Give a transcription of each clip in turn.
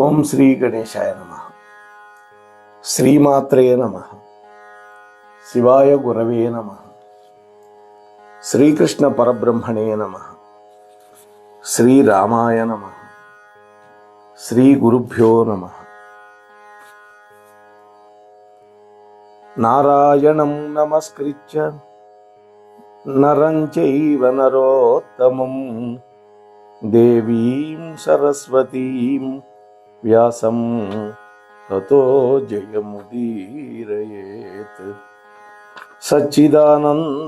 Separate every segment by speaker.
Speaker 1: ఓం శ్రీ గణేశాయ నమః. శ్రీమాత్రే నమః. శివాయ గురవే నమః. శ్రీకృష్ణ పరబ్రహ్మణే నమః. శ్రీరామాయ నమః. శ్రీ గురుభ్యో నమః. నారాయణం నమస్కృత్య నరం చైవ నరోత్తమం దేవీం సరస్వతీం వ్యాసం తతో జయముదీరయేత్. సచ్చిదానందరూపాయ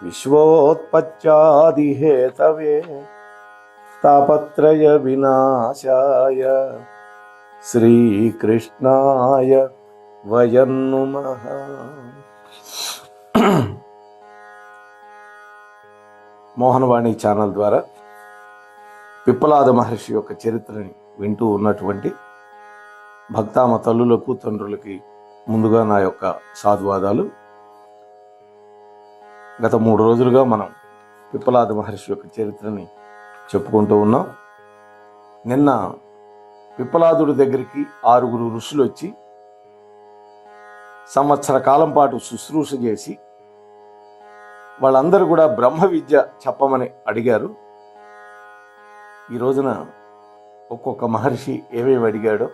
Speaker 1: విశ్వోత్పత్యాదిహేతవే తాపత్రయ వినాశాయ శ్రీకృష్ణాయ వయం నమః. మోహనవాణి ఛానల్ ద్వారా పిప్పలాద మహర్షి యొక్క చరిత్రని వింటూ ఉన్నటువంటి భక్తామ తల్లులకు తండ్రులకి ముందుగా నా యొక్క సాధువాదాలు. గత 3 రోజులుగా మనం పిప్పలాద మహర్షి యొక్క చరిత్రని చెప్పుకుంటూ ఉన్నాం. నిన్న పిప్పలాదుడి దగ్గరికి 6 ఋషులు వచ్చి సంవత్సర కాలం పాటు శుశ్రూష చేసి వాళ్ళందరూ కూడా బ్రహ్మ విద్య చెప్పమని అడిగారు. ఈ రోజున ఒక్కొక్క మహర్షి ఏమేమి అడిగాడో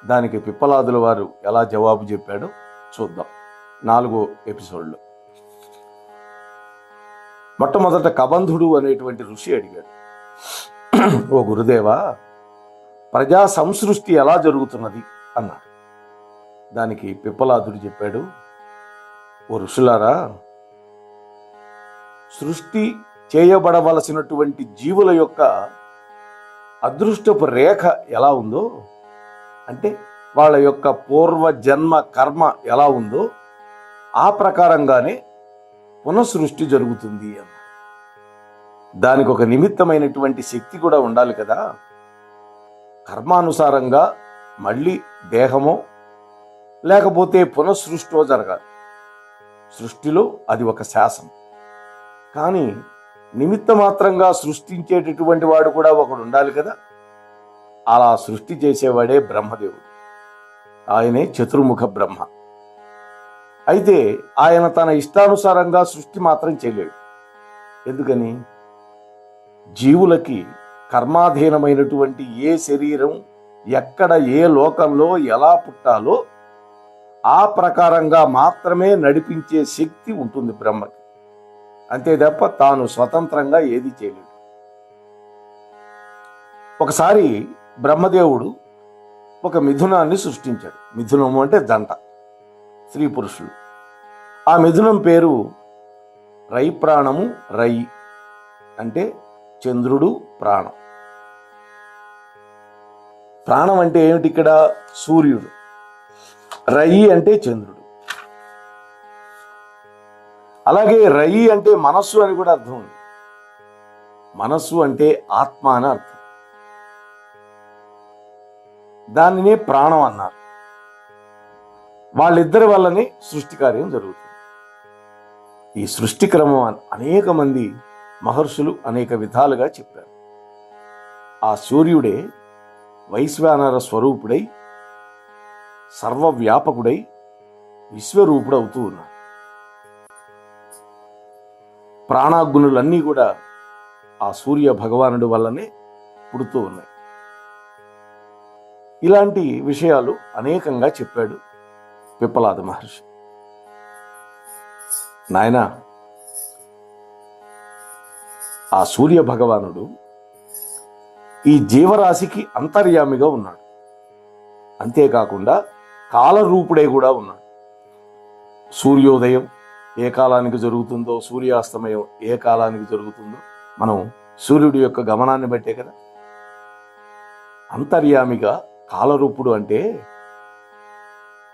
Speaker 1: దానికి పిప్పలాదుల వారు ఎలా జవాబు చెప్పాడో చూద్దాం 4వ ఎపిసోడ్లో. మొట్టమొదట కబంధుడు అనేటువంటి ఋషి అడిగాడు, ఓ గురుదేవా, ప్రజా సంసృష్టి ఎలా జరుగుతున్నది అన్నాడు. దానికి పిప్పలాదుడు చెప్పాడు, ఓ ఋషులారా, సృష్టి చేయబడవలసినటువంటి జీవుల యొక్క అదృష్టపు రేఖ ఎలా ఉందో, అంటే వాళ్ళ యొక్క పూర్వజన్మ కర్మ ఎలా ఉందో ఆ ప్రకారంగానే పునఃసృష్టి జరుగుతుంది అన్న. దానికి ఒక నిమిత్తమైనటువంటి శక్తి కూడా ఉండాలి కదా. కర్మానుసారంగా మళ్ళీ దేహమో లేకపోతే పునఃసృష్టో జరగాలి. సృష్టిలో అది ఒక శాసనం. కానీ నిమిత్త మాత్రంగా సృష్టించేటటువంటి వాడు కూడా ఒకడు ఉండాలి కదా. అలా సృష్టి చేసేవాడే బ్రహ్మదేవుడు. ఆయనే చతుర్ముఖ బ్రహ్మ. అయితే ఆయన తన ఇష్టానుసారంగా సృష్టి మాత్రం చేయలేడు. ఎందుకని? జీవులకి కర్మాధీనమైనటువంటి ఏ శరీరం ఎక్కడ ఏ లోకంలో ఎలా పుట్టాలో ఆ ప్రకారంగా మాత్రమే నడిపించే శక్తి ఉంటుంది బ్రహ్మకి. అంతే తప్ప తాను స్వతంత్రంగా ఏది చేయలేడు. ఒకసారి బ్రహ్మదేవుడు ఒక మిథునాన్ని సృష్టించాడు. మిథునము అంటే జంట, స్త్రీ పురుషులు. ఆ మిథునం పేరు రై ప్రాణము. రై అంటే చంద్రుడు, ప్రాణం. ప్రాణం అంటే ఏమిటి? ఇక్కడ సూర్యుడు. రై అంటే చంద్రుడు. అలాగే రై అంటే మనస్సు అని కూడా అర్థం ఉంది. మనస్సు అంటే ఆత్మ అని అర్థం. దానినే ప్రాణం అన్నారు. వాళ్ళిద్దరి వల్లనే సృష్టి కార్యం జరుగుతుంది. ఈ సృష్టి క్రమం అనేక మంది మహర్షులు అనేక విధాలుగా చెప్పారు. ఆ సూర్యుడే వైశ్వానర స్వరూపుడై సర్వవ్యాపకుడై విశ్వరూపుడవుతూ ఉన్నాడు. ప్రాణాగ్నులన్నీ కూడా ఆ సూర్య భగవానుడి వల్లనే పుడుతూ ఉన్నాయి. ఇలాంటి విషయాలు అనేకంగా చెప్పాడు పిప్పలాద మహర్షి. నాయనా, ఆ సూర్య భగవానుడు ఈ జీవరాశికి అంతర్యామిగా ఉన్నాడు. అంతేకాకుండా కాలరూపుడై కూడా ఉన్నాడు. సూర్యోదయం ఏ కాలానికి జరుగుతుందో, సూర్యాస్తమయం ఏ కాలానికి జరుగుతుందో మనం సూర్యుడి యొక్క గమనాన్ని బట్టే కదా. అంతర్యామిగా కాలరూపుడు అంటే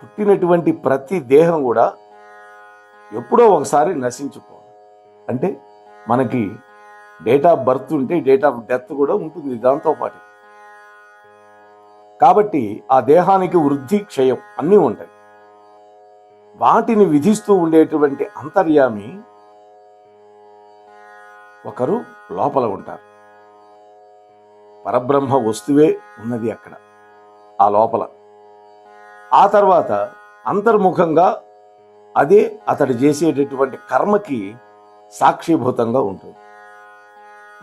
Speaker 1: పుట్టినటువంటి ప్రతి దేహం కూడా ఎప్పుడో ఒకసారి నశించిపోవాలి. అంటే మనకి డేట్ ఆఫ్ బర్త్ ఉంటే డేట్ ఆఫ్ డెత్ కూడా ఉంటుంది దాంతో పాటు. కాబట్టి ఆ దేహానికి వృద్ధి, క్షయం అన్నీ ఉంటాయి. వాటిని విధిస్తూ ఉండేటువంటి అంతర్యామి ఒకరు లోపల ఉంటారు. పరబ్రహ్మ వస్తువే ఉన్నది అక్కడ ఆ లోపల. ఆ తర్వాత అంతర్ముఖంగా అదే అతడు చేసేటటువంటి కర్మకి సాక్షిభూతంగా ఉంటుంది.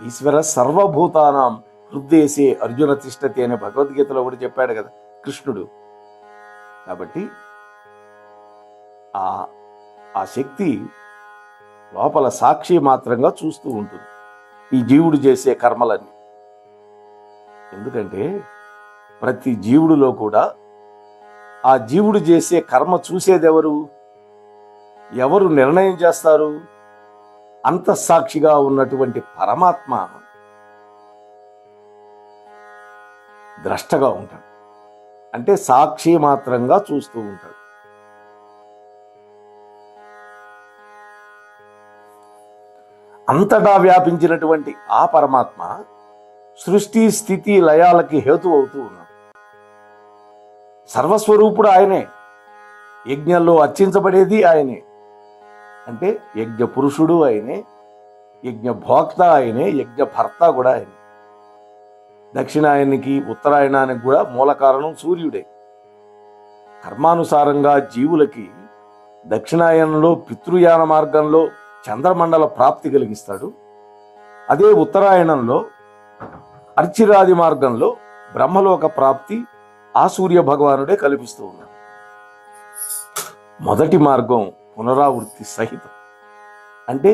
Speaker 1: ఈశ్వర సర్వభూతానాం హృదయసే అర్జున తిష్టతి అనే భగవద్గీతలో కూడా చెప్పాడు కదా కృష్ణుడు. కాబట్టి ఆ శక్తి లోపల సాక్షి మాత్రంగా చూస్తూ ఉంటుంది ఈ జీవుడు చేసే కర్మలన్నీ. ఎందుకంటే ప్రతి జీవుడిలో కూడా ఆ జీవుడు చేసే కర్మ చూసేదెవరు? ఎవరు నిర్ణయం చేస్తారు? అంతఃసాక్షిగా ఉన్నటువంటి పరమాత్మ ద్రష్టగా ఉంటాడు. అంటే సాక్షి మాత్రంగా చూస్తూ ఉంటాడు. అంతటా వ్యాపించినటువంటి ఆ పరమాత్మ సృష్టి స్థితి లయాలకి హేతు అవుతూ ఉన్నాడు. సర్వస్వరూపుడు ఆయనే. యజ్ఞంలో అర్చించబడేది ఆయనే. అంటే యజ్ఞ పురుషుడు ఆయనే, యజ్ఞ భోక్త ఆయనే, యజ్ఞ భర్త కూడా ఆయనే. దక్షిణాయనికి ఉత్తరాయణానికి కూడా మూల కారణం సూర్యుడే. కర్మానుసారంగా జీవులకి దక్షిణాయనంలో పితృయాన మార్గంలో చంద్రమండల ప్రాప్తి కలిగిస్తాడు. అదే ఉత్తరాయణంలో అర్చిరాది మార్గంలో బ్రహ్మలోక ప్రాప్తి ఆ సూర్య భగవానుడే కల్పిస్తూ ఉన్నాడు. మొదటి మార్గం పునరావృత్తి సహితం. అంటే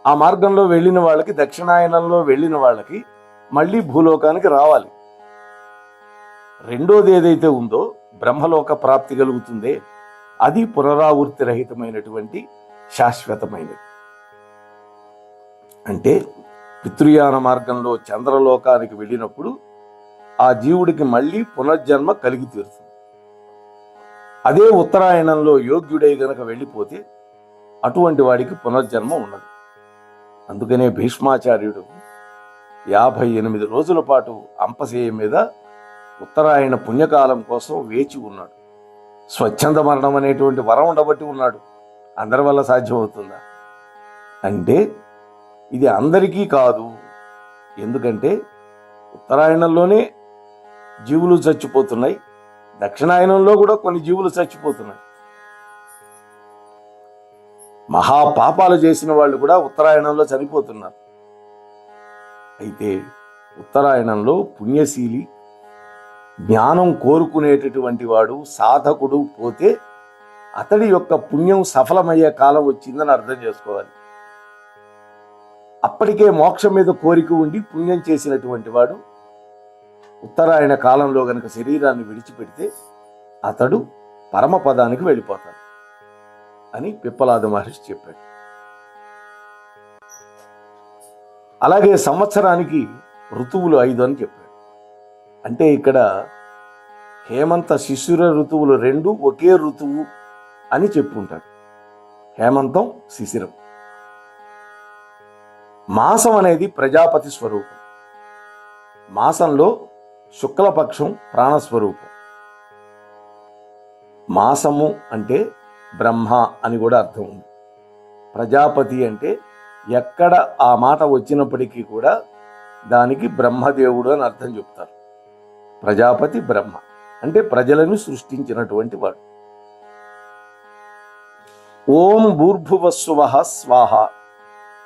Speaker 1: ఆ మార్గంలో వెళ్ళిన వాళ్ళకి, దక్షిణాయనంలో వెళ్ళిన వాళ్ళకి మళ్ళీ భూలోకానికి రావాలి. రెండోది ఏదైతే ఉందో బ్రహ్మలోక ప్రాప్తి కలుగుతుందే అది పునరావృత్తి రహితమైనటువంటి శాశ్వతమైనది. అంటే పితృయాన మార్గంలో చంద్రలోకానికి వెళ్ళినప్పుడు ఆ జీవుడికి మళ్ళీ పునర్జన్మ కలిగి తీరుతుంది. అదే ఉత్తరాయణంలో యోగ్యుడై గనక వెళ్ళిపోతే అటువంటి వాడికి పునర్జన్మ ఉన్నది. అందుకనే భీష్మాచార్యుడు 58 రోజుల పాటు అంపశయ్య మీద ఉత్తరాయణ పుణ్యకాలం కోసం వేచి ఉన్నాడు. స్వచ్ఛంద మరణం అనేటువంటి వరం ఉండబట్టి ఉన్నాడు. అందరి వల్ల సాధ్యమవుతుందా అంటే ఇది అందరికీ కాదు. ఎందుకంటే ఉత్తరాయణంలోనే జీవులు చచ్చిపోతున్నాయి, దక్షిణాయనంలో కూడా కొన్ని జీవులు చచ్చిపోతున్నాయి. మహాపాపాలు చేసిన వాళ్ళు కూడా ఉత్తరాయణంలో చనిపోతున్నారు. అయితే ఉత్తరాయణంలో పుణ్యశీలి, జ్ఞానం కోరుకునేటటువంటి వాడు, సాధకుడు పోతే అతడి యొక్క పుణ్యం సఫలమయ్యే కాలం వచ్చిందని అర్థం చేసుకోవాలి. అప్పటికే మోక్షం మీద కోరిక ఉండి పుణ్యం చేసినటువంటి వాడు ఉత్తరాయణ కాలంలో గనక శరీరాన్ని విడిచిపెడితే అతడు పరమపదానికి వెళ్ళిపోతాడు అని పిప్పలాద మహర్షి చెప్పాడు. అలాగే సంవత్సరానికి ఋతువులు 5 అని చెప్పాడు. అంటే ఇక్కడ హేమంత శిశిర ఋతువులు 2 ఒకే ఋతువు అని చెప్పుంటాడు. హేమంతం, శిశిరం. మాసం అనేది ప్రజాపతి స్వరూపం. మాసంలో శుక్లపక్షం ప్రాణస్వరూపం. మాసము అంటే బ్రహ్మ అని కూడా అర్థం ఉంది. ప్రజాపతి అంటే ఎక్కడ ఆ మాట వచ్చినప్పటికీ కూడా దానికి బ్రహ్మదేవుడు అని అర్థం చెప్తారు. ప్రజాపతి బ్రహ్మ అంటే ప్రజలను సృష్టించినటువంటి వాడు. ఓం భూర్భువస్సువః స్వాహ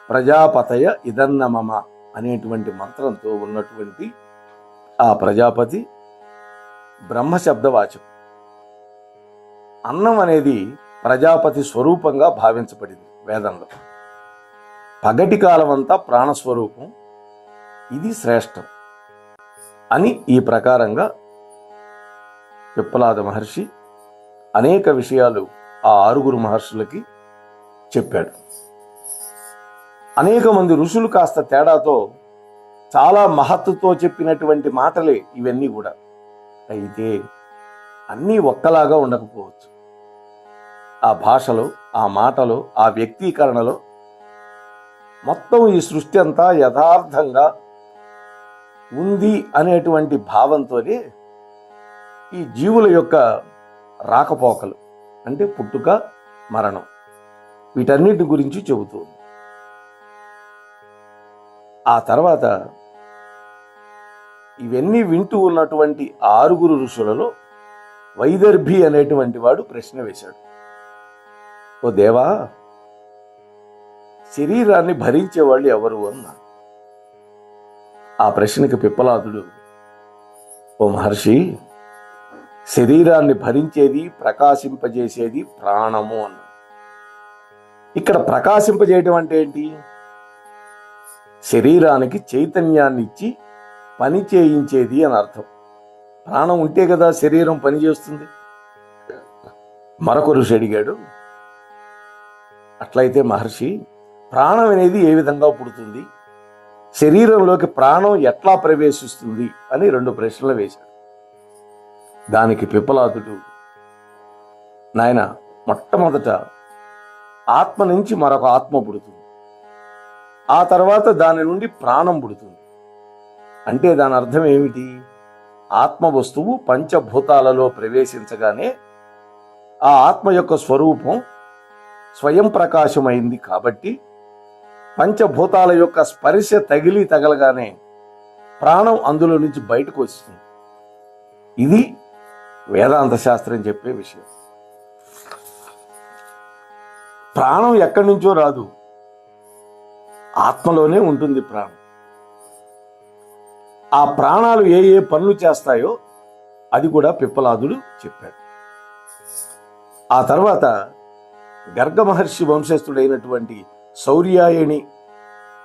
Speaker 1: ప్రజాపతయ ఇదన్నమమ అనేటువంటి మంత్రంతో ఉన్నటువంటి ఆ ప్రజాపతి బ్రహ్మశబ్దవాచకం. అన్నం అనేది ప్రజాపతి స్వరూపంగా భావించబడింది వేదంలో. పగటి కాలం అంతా ప్రాణస్వరూపం, ఇది శ్రేష్టం అని ఈ ప్రకారంగా పిప్పలాద మహర్షి అనేక విషయాలు ఆ 6 మహర్షులకి చెప్పాడు. అనేక మంది ఋషులు కాస్త తేడాతో చాలా మహత్తుతో చెప్పినటువంటి మాటలే ఇవన్నీ కూడా. అయితే అన్నీ ఒక్కలాగా ఉండకపోవచ్చు. ఆ భాషలో, ఆ మాటలో, ఆ వ్యక్తీకరణలో మొత్తం ఈ సృష్టి అంతా యథార్థంగా ఉంది అనేటువంటి భావంతోనే ఈ జీవుల యొక్క రాకపోకలు అంటే పుట్టుక, మరణం, వీటన్నిటి గురించి చెబుతుంది. ఆ తర్వాత ఇవన్నీ వింటూ ఉన్నటువంటి 6 ఋషులలో వైదర్భి అనేటువంటి వాడు ప్రశ్న వేశాడు. ఓ దేవా, శరీరాన్ని భరించేవాళ్ళు ఎవరు అన్నాడు. ఆ ప్రశ్నకి పిప్పలాదుడు, ఓ మహర్షి, శరీరాన్ని భరించేది ప్రకాశింపజేసేది ప్రాణము అన్నాడు. ఇక్కడ ప్రకాశింపజేయటం అంటే ఏంటి? శరీరానికి చైతన్యాన్ని ఇచ్చి పని చేయించేది అని అర్థం. ప్రాణం ఉంటే కదా శరీరం పనిచేస్తుంది. మరొక ఋషి అడిగాడు, అట్లయితే మహర్షి, ప్రాణం అనేది ఏ విధంగా పుడుతుంది, శరీరంలోకి ప్రాణం ఎట్లా ప్రవేశిస్తుంది అని 2 ప్రశ్నలు వేశాడు. దానికి పిప్పలాదుడు, నాయన, మొట్టమొదట ఆత్మ నుంచి మరొక ఆత్మ పుడుతుంది, ఆ తర్వాత దాని నుండి ప్రాణం పుడుతుంది. అంటే దాని అర్థం ఏమిటి? ఆత్మ వస్తువు పంచభూతాలలో ప్రవేశించగానే ఆ ఆత్మ యొక్క స్వరూపం స్వయం ప్రకాశమైంది కాబట్టి పంచభూతాల యొక్క స్పర్శ తగలగానే ప్రాణం అందులో నుంచి బయటకు వస్తుంది. ఇది వేదాంత శాస్త్రం చెప్పే విషయం. ప్రాణం ఎక్కడి నుంచో రాదు, ఆత్మలోనే ఉంటుంది ప్రాణం. ఆ ప్రాణాలు ఏ ఏ పనులు చేస్తాయో అది కూడా పిప్పలాదుడు చెప్పాడు. ఆ తర్వాత గర్గ మహర్షి వంశస్థుడైనటువంటి శౌర్యాయణి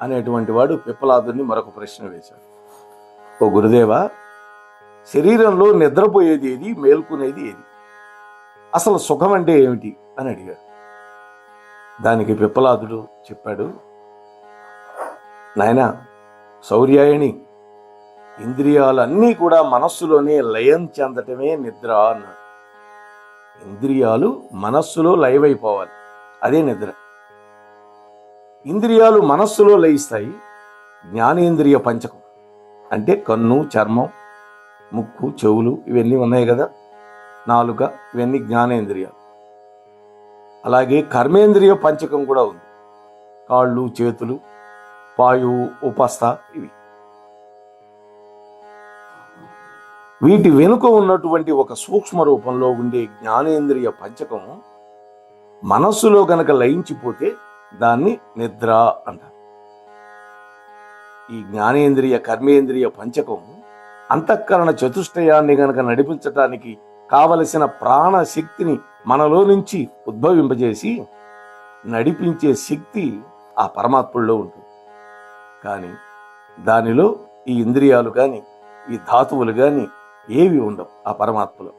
Speaker 1: అనేటువంటి వాడు పిప్పలాదుని మరొక ప్రశ్న వేశాడు. ఓ గురుదేవా, శరీరంలో నిద్రపోయేది ఏది, మేల్కొనేది ఏది, అసలు సుఖం అంటే ఏమిటి అని అడిగాడు. దానికి పిప్పలాదుడు చెప్పాడు, నాయనా శౌర్యాయణి, ఇంద్రియాలన్నీ కూడా మనస్సులోనే లయం చెందటమే నిద్ర అన్నాడు. ఇంద్రియాలు మనస్సులో లయమైపోవాలి, అదే నిద్ర. ఇంద్రియాలు మనస్సులో లయిస్తాయి. జ్ఞానేంద్రియ పంచకం అంటే కన్ను, చర్మం, ముక్కు, చెవులు ఇవన్నీ ఉన్నాయి కదా, నాలుక, ఇవన్నీ జ్ఞానేంద్రియాలు. అలాగే కర్మేంద్రియ పంచకం కూడా ఉంది, కాళ్ళు, చేతులు, పాయువు, ఉపస్థ, ఇవి. వీటి వెనుక ఉన్నటువంటి ఒక సూక్ష్మ రూపంలో ఉండే జ్ఞానేంద్రియ పంచకం మనస్సులో గనక లయించిపోతే దాన్ని నిద్ర అంటారు. ఈ జ్ఞానేంద్రియ కర్మేంద్రియ పంచకం అంతఃకరణ చతుష్టయాన్ని గనక నడిపించటానికి కావలసిన ప్రాణశక్తిని మనలో నుంచి ఉద్భవింపజేసి నడిపించే శక్తి ఆ పరమాత్ముల్లో ఉంటుంది. కానీ దానిలో ఈ ఇంద్రియాలు కానీ ఈ ధాతువులు కానీ ఏవి ఉండవు ఆ పరమాత్మలో.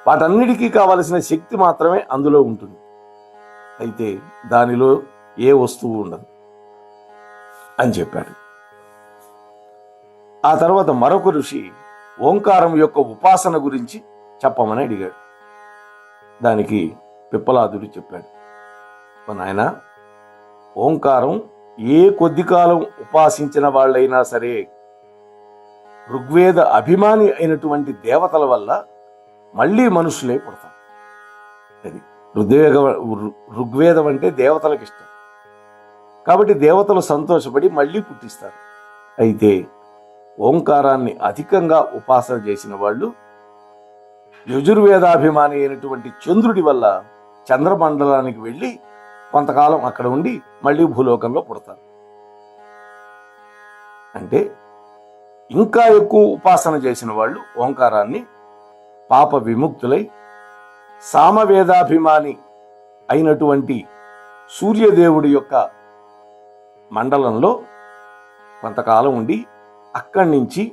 Speaker 1: వాటన్నిటికీ కావలసిన శక్తి మాత్రమే అందులో ఉంటుంది. అయితే దానిలో ఏ వస్తువు ఉండదు అని చెప్పాడు. ఆ తర్వాత మరొక ఋషి ఓంకారం యొక్క ఉపాసన గురించి చెప్పమని అడిగాడు. దానికి పిప్పలాదుడు చెప్పాడు, నాయనా, ఓంకారం ఏ కొద్ది కాలం ఉపాసించిన వాళ్ళైనా సరే ఋగ్వేద అభిమాని అయినటువంటి దేవతల వల్ల మళ్ళీ మనుషులే పుడతారు. అది ఋగ్వేదం అంటే దేవతలకు ఇష్టం కాబట్టి దేవతలు సంతోషపడి మళ్ళీ పుట్టిస్తారు. అయితే ఓంకారాన్ని అధికంగా ఉపాసన చేసిన వాళ్ళు యజుర్వేదాభిమాని అయినటువంటి చంద్రుడి వల్ల చంద్రమండలానికి వెళ్ళి కొంతకాలం అక్కడ ఉండి మళ్ళీ భూలోకంలో పుడతారు. అంటే ఇంకా ఎక్కువ ఉపాసన చేసిన వాళ్ళు ఓంకారాన్ని పాప విముక్తులై సామవేదాభిమాని అయినటువంటి సూర్యదేవుడి యొక్క మండలంలో కొంతకాలం ఉండి అక్కడి నుంచి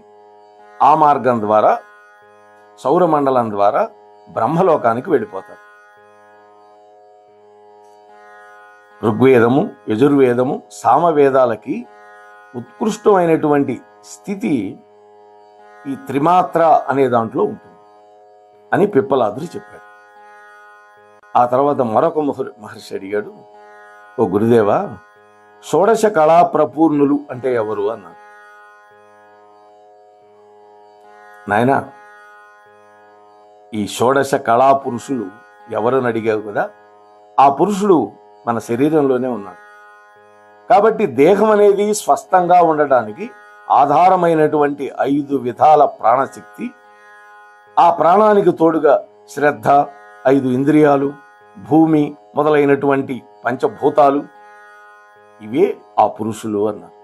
Speaker 1: ఆ మార్గం ద్వారా సౌరమండలం ద్వారా బ్రహ్మలోకానికి వెళ్ళిపోతారు. ఋగ్వేదము, యజుర్వేదము, సామవేదాలకి ఉత్కృష్టమైనటువంటి స్థితి ఈ త్రిమాత్ర అనే దాంట్లో ఉంటుంది అని పిప్పలాదుడు చెప్పాడు. ఆ తర్వాత మరొక మహర్షి అడిగాడు, ఓ గురుదేవా, షోడశ కళా ప్రపూర్ణులు అంటే ఎవరు అన్నాడు. నాయనా, ఈ షోడశ కళా పురుషులు ఎవరని అడిగావు కదా, ఆ పురుషుడు మన శరీరంలోనే ఉన్నాడు. కాబట్టి దేహం అనేది స్వస్థంగా ఉండడానికి ఆధారమైనటువంటి 5 విధాల ప్రాణశక్తి, ఆ ప్రాణానికి తోడుగా శ్రద్ధ, 5 ఇంద్రియాలు, భూమి మొదలైనటువంటి పంచభూతాలు, ఇవే ఆ పురుషులు అన్నారు.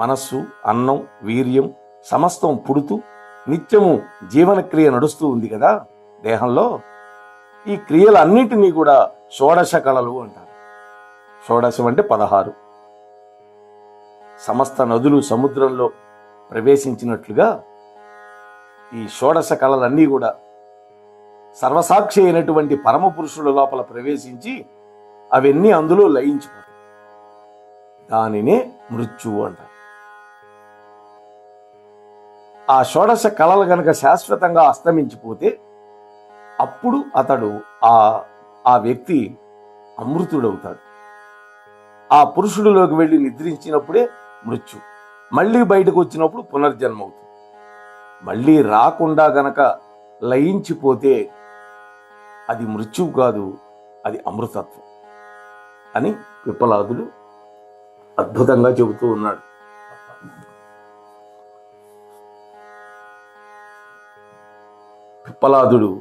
Speaker 1: మనస్సు, అన్నం, వీర్యం సమస్తం పుడుతూ నిత్యము జీవనక్రియ నడుస్తూ ఉంది కదా దేహంలో. ఈ క్రియలన్నిటినీ కూడా షోడశ కళలు అంటారు. షోడశం అంటే 16. సమస్త నదులు సముద్రంలో ప్రవేశించినట్లుగా ఈ షోడశ కళలన్నీ కూడా సర్వసాక్షి అయినటువంటి పరమ పురుషుల లోపల ప్రవేశించి అవన్నీ అందులో లయించిపోతాయి. దానినే మృత్యువు అంటారు. ఆ షోడశ కళలు గనక శాశ్వతంగా అస్తమించిపోతే అప్పుడు అతడు ఆ వ్యక్తి అమృతుడవుతాడు. ఆ పురుషుడిలోకి వెళ్ళి నిద్రించినప్పుడే మృత్యు. మళ్ళీ బయటకు వచ్చినప్పుడు పునర్జన్మ అవుతుంది. మళ్ళీ రాకుండా గనక లయించిపోతే అది మృత్యువు కాదు, అది అమృతత్వం అని పిప్పలాదుడు అద్భుతంగా చెబుతూ ఉన్నాడు. పిప్పలాదుడు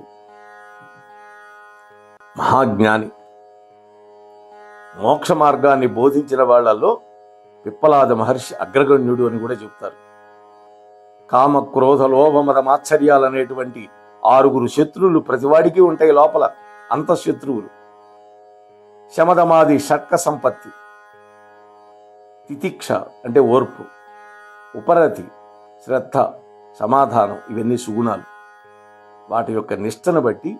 Speaker 1: మహాజ్ఞాని. మోక్ష మార్గాన్ని బోధించిన వాళ్లలో పిప్పలాద మహర్షి అగ్రగణ్యుడు అని కూడా చెప్తారు. కామ, క్రోధ, లోభ, మద, మాత్సర్యాలు అనేటువంటి 6 శత్రువులు ప్రతివాడికి ఉంటాయి లోపల, అంతఃశత్రువులు. శమదమాది షట్క సంపత్తి, తితిక్ష అంటే ఓర్పు, ఉపరతి శ్రద్ధ, సమాధానం, ఇవన్నీ సుగుణాలు. వాటి యొక్క నిష్టను బట్టి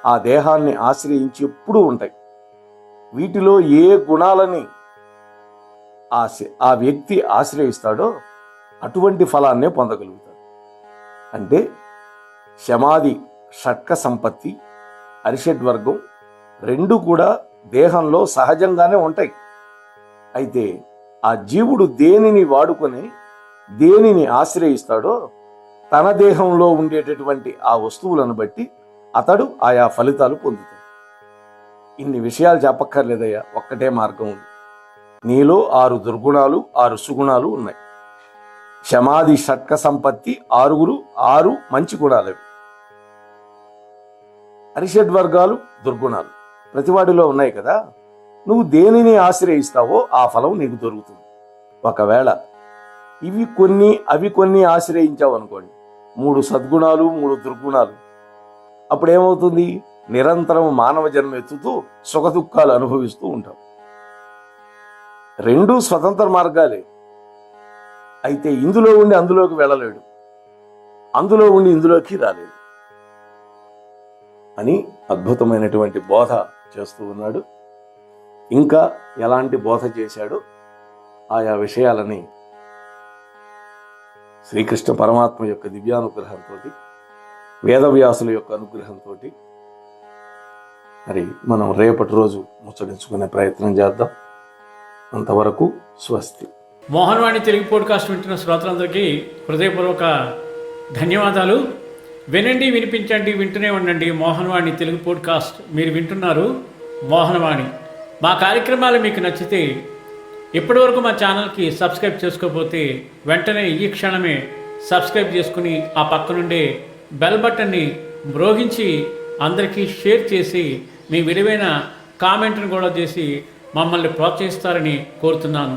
Speaker 1: ఆ దేహాన్ని ఆశ్రయించి ఎప్పుడూ ఉంటాయి. వీటిలో ఏ గుణాలని ఆ వ్యక్తి ఆశ్రయిస్తాడో అటువంటి ఫలాన్నే పొందగలుగుతాడు. అంటే శమాది షట్క సంపత్తి, అరిషడ్వర్గం 2 కూడా దేహంలో సహజంగానే ఉంటాయి. అయితే ఆ జీవుడు దేనిని వాడుకొని దేనిని ఆశ్రయిస్తాడో తన దేహంలో ఉండేటటువంటి ఆ వస్తువులను బట్టి అతడు ఆయా ఫలితాలు పొందుతాడు. ఇన్ని విషయాలు చెప్పక్కర్లేదయ్యా, ఒక్కటే మార్గం ఉంది. నీలో 6 దుర్గుణాలు 6 సుగుణాలు ఉన్నాయి. శమాది షట్క సంపత్తి 6 మంచి గుణాలు. అరిషడ్వర్గాలు దుర్గుణాలు ప్రతివాడిలో ఉన్నాయి కదా. నువ్వు దేనిని ఆశ్రయిస్తావో ఆ ఫలం నీకు దొరుకుతుంది. ఒకవేళ ఇవి కొన్ని అవి కొన్ని ఆశ్రయించావు అనుకోండి, 3 సద్గుణాలు 3 దుర్గుణాలు, అప్పుడేమవుతుంది? నిరంతరం మానవ జన్మ ఎత్తుతూ సుఖదుఖాలు అనుభవిస్తూ ఉంటాం. 2 స్వతంత్ర మార్గాలే. అయితే ఇందులో ఉండి అందులోకి వెళ్ళలేడు, అందులో ఉండి ఇందులోకి రాలేడు అని అద్భుతమైనటువంటి బోధ చేస్తూ ఉన్నాడు. ఇంకా ఎలాంటి బోధ చేశాడో ఆయా విషయాలని శ్రీకృష్ణ పరమాత్మ యొక్క దివ్యానుగ్రహంతో, వేదవ్యాసుల యొక్క అనుగ్రహంతో మరి మనం రేపటి రోజు ముచ్చటించుకునే ప్రయత్నం చేద్దాం. అంతవరకు స్వస్తి.
Speaker 2: మోహన్వాణి తెలుగు పోడ్కాస్ట్ వింటున్న శ్రోతలందరికీ హృదయపూర్వక ధన్యవాదాలు. వినండి, వినిపించండి, వింటూనే ఉండండి మోహన్వాణి తెలుగు పోడ్కాస్ట్. మీరు వింటున్నారు మోహన్వాణి. మా కార్యక్రమాలు మీకు నచ్చితే ఇప్పటివరకు మా ఛానల్కి సబ్స్క్రైబ్ చేసుకోకపోతే వెంటనే ఈ క్షణమే సబ్స్క్రైబ్ చేసుకుని ఆ పక్కనుండే బెల్ బటన్ని మ్రోగించి అందరికీ షేర్ చేసి మీ విలువైన కామెంట్ను కూడా చేసి మమ్మల్ని ప్రోత్సహిస్తారని కోరుతున్నాను.